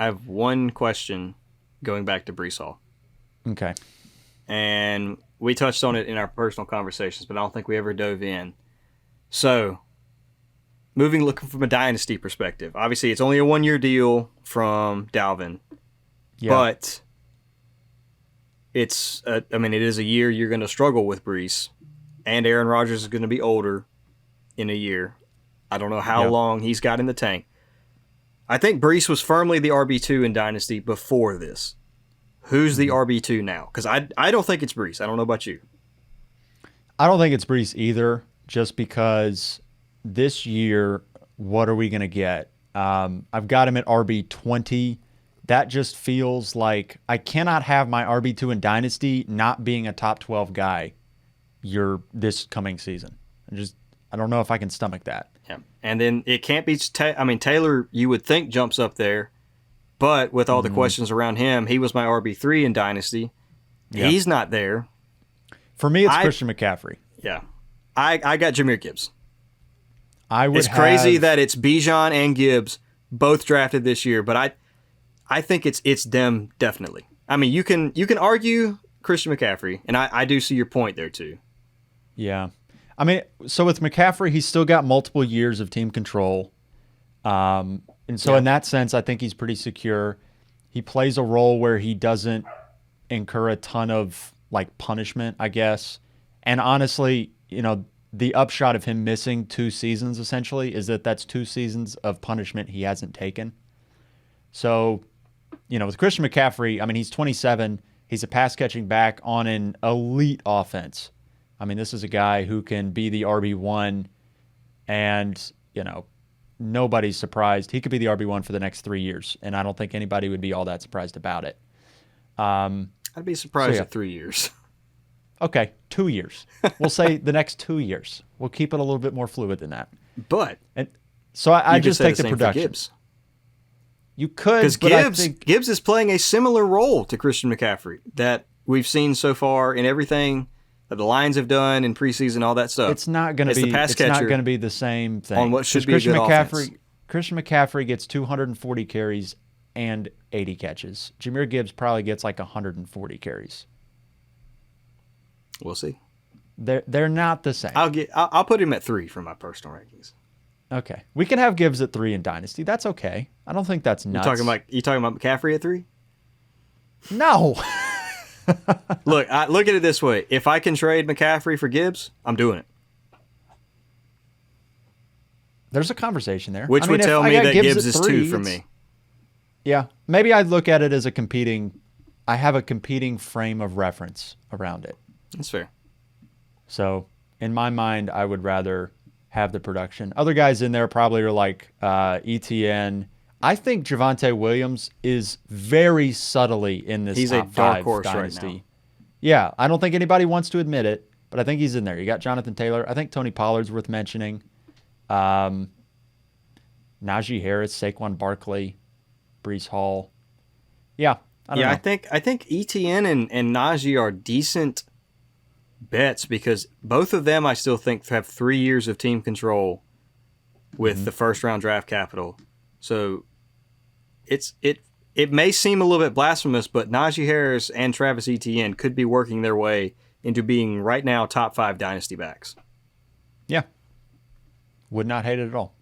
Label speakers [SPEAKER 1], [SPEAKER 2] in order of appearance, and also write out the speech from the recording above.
[SPEAKER 1] I have one question going back to Breece Hall.
[SPEAKER 2] Okay.
[SPEAKER 1] And we touched on it in our personal conversations, but I don't think we ever dove in. So, looking from a dynasty perspective, obviously it's only a 1-year deal from Dalvin, but it is a year you're going to struggle with Breece, and Aaron Rodgers is going to be older in a year. I don't know how long he's got in the tank. I think Breece was firmly the RB2 in dynasty before this. Who's the RB2 now? Because I don't think it's Breece. I don't know about you.
[SPEAKER 2] I don't think it's Breece either, just because this year, what are we going to get? I've got him at RB20. That just feels like I cannot have my RB2 in Dynasty not being a top 12 guy this coming season. I don't know if I can stomach that.
[SPEAKER 1] Yeah. And then it can't be Taylor, you would think, jumps up there, but with all the questions around him, he was my RB3 in Dynasty. Yeah. He's not there.
[SPEAKER 2] For me, it's Christian McCaffrey.
[SPEAKER 1] Yeah. I got Jahmyr Gibbs.
[SPEAKER 2] It's
[SPEAKER 1] crazy that it's Bijan and Gibbs both drafted this year, but I think it's them definitely. I mean, you can argue Christian McCaffrey, and I do see your point there too.
[SPEAKER 2] Yeah. I mean, so with McCaffrey, he's still got multiple years of team control. And so in that sense, I think he's pretty secure. He plays a role where he doesn't incur a ton of punishment, I guess. And honestly, the upshot of him missing 2 seasons essentially is that's 2 seasons of punishment he hasn't taken. So, with Christian McCaffrey, I mean, he's 27. He's a pass catching back on an elite offense. I mean, this is a guy who can be the RB1 and, nobody's surprised. He could be the RB1 for the next 3 years, and I don't think anybody would be all that surprised about it.
[SPEAKER 1] I'd be surprised at 3 years.
[SPEAKER 2] Okay, 2 years. We'll say the next 2 years. We'll keep it a little bit more fluid than that.
[SPEAKER 1] But
[SPEAKER 2] so I just take the production.
[SPEAKER 1] Gibbs.
[SPEAKER 2] You could,
[SPEAKER 1] because Gibbs is playing a similar role to Christian McCaffrey that we've seen so far in everything that the Lions have done in preseason, all that stuff.
[SPEAKER 2] It's not going to be. It's not going to be the same thing.
[SPEAKER 1] On what should be a good offense.
[SPEAKER 2] Christian McCaffrey gets 240 carries and 80 catches. Jahmyr Gibbs probably gets 140 carries.
[SPEAKER 1] We'll see.
[SPEAKER 2] They're not the same.
[SPEAKER 1] I'll put him at 3 for my personal rankings.
[SPEAKER 2] Okay, we can have Gibbs at 3 in Dynasty. That's okay. I don't think that's nuts.
[SPEAKER 1] You talking about McCaffrey at 3?
[SPEAKER 2] No.
[SPEAKER 1] Look at it this way. If I can trade McCaffrey for Gibbs, I'm doing it.
[SPEAKER 2] There's a conversation there.
[SPEAKER 1] Which would tell me that Gibbs is 2 for me.
[SPEAKER 2] Yeah. Maybe I'd look at it as I have a competing frame of reference around it.
[SPEAKER 1] That's fair.
[SPEAKER 2] So, in my mind, I would rather have the production. Other guys in there probably are like ETN. I think Javonte Williams is very subtly in this top 5
[SPEAKER 1] He's a dark horse
[SPEAKER 2] Dynasty.
[SPEAKER 1] right now.
[SPEAKER 2] Yeah, I don't think anybody wants to admit it, but I think he's in there. You got Jonathan Taylor. I think Tony Pollard's worth mentioning. Najee Harris, Saquon Barkley, Breece Hall. Yeah, I don't know.
[SPEAKER 1] I think ETN and Najee are decent bets because both of them I still think have 3 years of team control with the first round draft capital. So it may seem a little bit blasphemous, but Najee Harris and Travis Etienne could be working their way into being right now top 5 dynasty backs.
[SPEAKER 2] Yeah. Would not hate it at all.